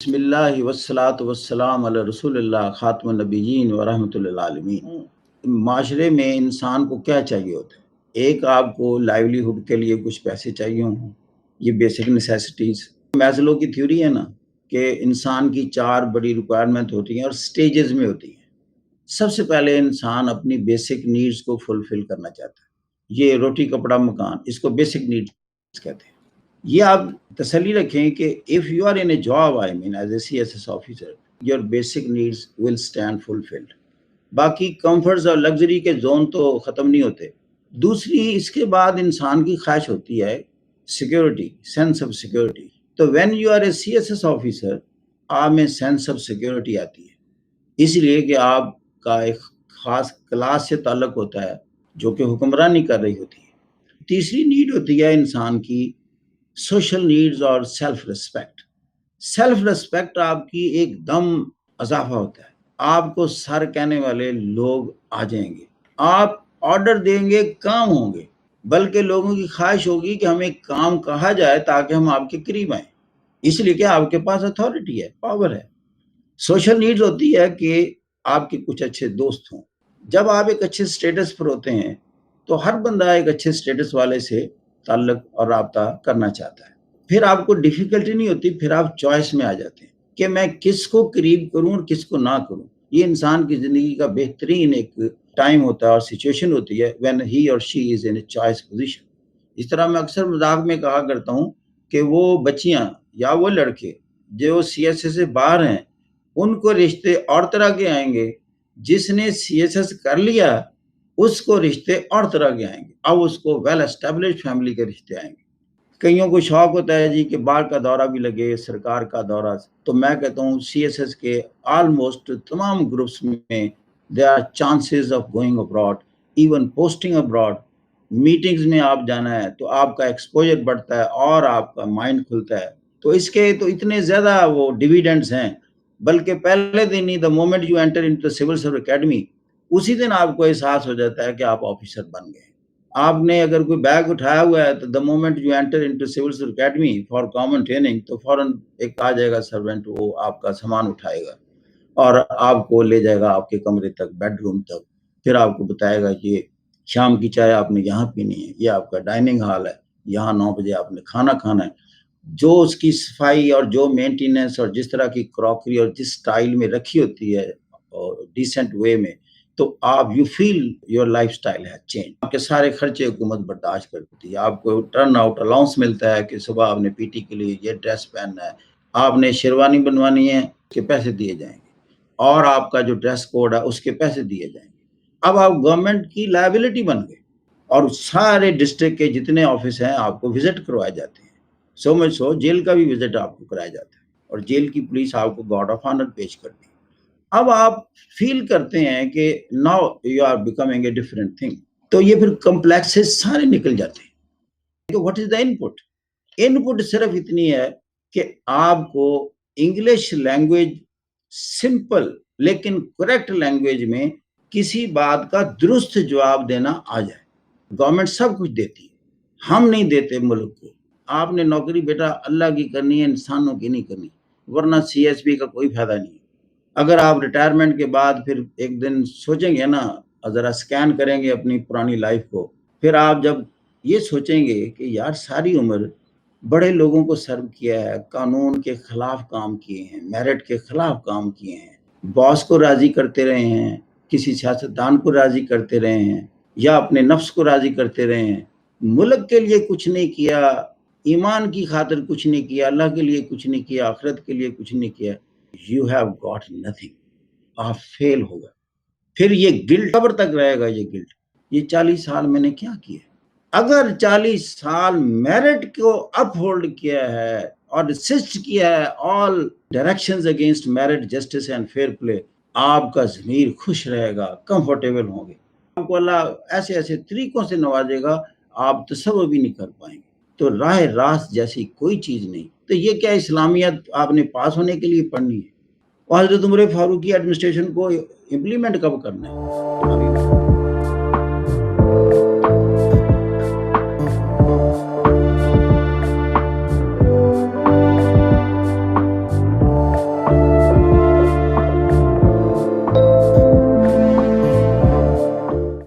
بسم اللہ والصلاۃ والسلام علی رسول اللہ خاتم النبیین ورحمۃ للعالمین۔ معاشرے میں انسان کو کیا چاہیے ہوتا ہے؟ ایک آپ کو لائیولی ہوڈ کے لیے کچھ پیسے چاہیے ہوں، یہ بیسک نیسیسٹیز۔ میزلو کی تھیوری ہے نا کہ انسان کی 4 بڑی ریکوائرمنٹ ہوتی ہیں اور سٹیجز میں ہوتی ہیں۔ سب سے پہلے انسان اپنی بیسک نیڈز کو فلفل کرنا چاہتا ہے، یہ روٹی کپڑا مکان، اس کو بیسک نیڈز کہتے ہیں۔ یہ آپ تسلی رکھیں کہ if you are in a job, I mean as a CSS officer, your basic needs will stand fulfilled۔ باقی کمفرٹس اور لگژری کے زون تو ختم نہیں ہوتے۔ دوسری اس کے بعد انسان کی خواہش ہوتی ہے سیکیورٹی، سینس آف سیکیورٹی۔ تو when you are a CSS officer آپ میں سینس آف سیکیورٹی آتی ہے، اس لیے کہ آپ کا ایک خاص کلاس سے تعلق ہوتا ہے جو کہ حکمرانی کر رہی ہوتی ہے۔ تیسری نیڈ ہوتی ہے انسان کی سوشل نیڈز اور سیلف ریسپیکٹ۔ سیلف ریسپیکٹ آپ کی ایک دم اضافہ ہوتا ہے، آپ کو سر کہنے والے لوگ آ جائیں گے، آپ آرڈر دیں گے کام ہوں گے، بلکہ لوگوں کی خواہش ہوگی کہ ہمیں کام کہا جائے تاکہ ہم آپ کے قریب آئیں، اس لیے کہ آپ کے پاس اتھارٹی ہے، پاور ہے۔ سوشل نیڈز ہوتی ہے کہ آپ کے کچھ اچھے دوست ہوں۔ جب آپ ایک اچھے سٹیٹس پر ہوتے ہیں تو ہر بندہ ایک اچھے سٹیٹس والے سے تعلق اور رابطہ کرنا چاہتا ہے۔ پھر آپ کو ڈیفیکلٹی نہیں ہوتی، پھر آپ چوائس میں آ جاتے ہیں کہ میں کس کو قریب کروں اور کس کو نہ کروں۔ یہ انسان کی زندگی کا بہترین ایک ٹائم ہوتا ہے اور سچویشن ہوتی ہے when he or she is in a choice position۔ اس طرح میں اکثر مذاق میں کہا کرتا ہوں کہ وہ بچیاں یا وہ لڑکے جو سی ایس ایس سے باہر ہیں ان کو رشتے اور طرح کے آئیں گے، جس نے سی ایس ایس کر لیا اس کو رشتے اور طرح کے آئیں گے، اب اس کو ویل اسٹیبلشڈ فیملی کے رشتے آئیں گے۔ کئیوں کو شوق ہوتا ہے جی کہ باہر کا دورہ بھی لگے، سرکار کا دورہ، تو میں کہتا ہوں سی ایس ایس کے آلموسٹ تمام گروپس میں there are chances of going abroad, even posting abroad۔ Meetings میں آپ جانا ہے تو آپ کا ایکسپوجر بڑھتا ہے اور آپ کا مائنڈ کھلتا ہے، تو اس کے تو اتنے زیادہ وہ ڈیویڈنڈز ہیں، بلکہ پہلے دن ہی the moment you enter into the civil service academy اسی دن آپ کو احساس ہو جاتا ہے کہ آپ آفیسر بن گئے۔ آپ نے اگر کوئی بیگ اٹھایا ہوا ہے تو the moment you enter into civil service academy for common training تو فوراً ایک آ جائے گا سرونٹ، وہ آپ کا سامان اٹھائے گا اور آپ کو لے جائے گا آپ کے کمرے تک، بیڈ روم تک، پھر آپ کو بتائے گا کہ شام کی چائے آپ نے یہاں پینی ہے، یہ آپ کا ڈائننگ ہال ہے، یہاں 9 بجے آپ نے کھانا کھانا ہے۔ جو اس کی صفائی اور جو مینٹیننس اور جس طرح کی کراکری اور جس سٹائل میں رکھی ہوتی ہے اور ڈیسنٹ وے میں، تو آپ you feel your lifestyle ہے چینج۔ آپ کے سارے خرچے حکومت برداشت کرتی ہے، آپ کو ٹرن آؤٹ الاؤنس ملتا ہے کہ صبح آپ نے پی ٹی کے لیے یہ ڈریس پہننا ہے، آپ نے شیروانی بنوانی ہے اس کے پیسے دیے جائیں گے، اور آپ کا جو ڈریس کوڈ ہے اس کے پیسے دیے جائیں گے۔ اب آپ گورنمنٹ کی لائبلٹی بن گئے اور سارے ڈسٹرکٹ کے جتنے آفس ہیں آپ کو وزٹ کروائے جاتے ہیں، سو مچ سو جیل کا بھی وزٹ آپ کو کرایا جاتا ہے اور جیل کی پولیس آپ کو گارڈ آف آنر پیش کرتی ہے۔ اب آپ فیل کرتے ہیں کہ now you are becoming a different thing, تو یہ پھر کمپلیکسز سارے نکل جاتے ہیں۔ واٹ از دا ان پٹ؟ ان پٹ صرف اتنی ہے کہ آپ کو انگلش لینگویج سمپل لیکن کریکٹ لینگویج میں کسی بات کا درست جواب دینا آ جائے۔ گورنمنٹ سب کچھ دیتی ہے، ہم نہیں دیتے ملک کو۔ آپ نے نوکری بیٹا اللہ کی کرنی ہے، انسانوں کی نہیں کرنی، ورنہ سی ایس پی کا کوئی فائدہ نہیں۔ اگر آپ ریٹائرمنٹ کے بعد پھر ایک دن سوچیں گے نا، ذرا سکین کریں گے اپنی پرانی لائف کو، پھر آپ جب یہ سوچیں گے کہ یار ساری عمر بڑے لوگوں کو سرو کیا ہے، قانون کے خلاف کام کیے ہیں، میرٹ کے خلاف کام کیے ہیں، باس کو راضی کرتے رہے ہیں، کسی سیاستدان کو راضی کرتے رہے ہیں، یا اپنے نفس کو راضی کرتے رہے ہیں، ملک کے لیے کچھ نہیں کیا، ایمان کی خاطر کچھ نہیں کیا، اللہ کے لیے کچھ نہیں کیا، آخرت کے لیے کچھ نہیں کیا، you have got nothing۔ آپ فیل ہوگا، پھر یہ گلٹ قبر تک رہے گا، یہ گلٹ، یہ 40 سال میں نے کیا کیا۔ اگر 40 سال میرٹ کو اپ ہولڈ کیا ہے اور ریسسٹ کیا ہے all directions against merit, justice and fair play, آپ کا ضمیر خوش رہے گا، کمفرٹیبل ہوں گے، آپ کو اللہ ایسے ایسے طریقوں سے نوازے گا آپ تصور بھی نہیں کر پائیں گے۔ تو راہ راست جیسی کوئی چیز نہیں۔ تو یہ کیا اسلامیت آپ نے پاس ہونے کے لیے پڑھنی ہے؟ اور حضرت عمر فاروقی ایڈمنسٹریشن کو امپلیمنٹ کب کرنا ہے؟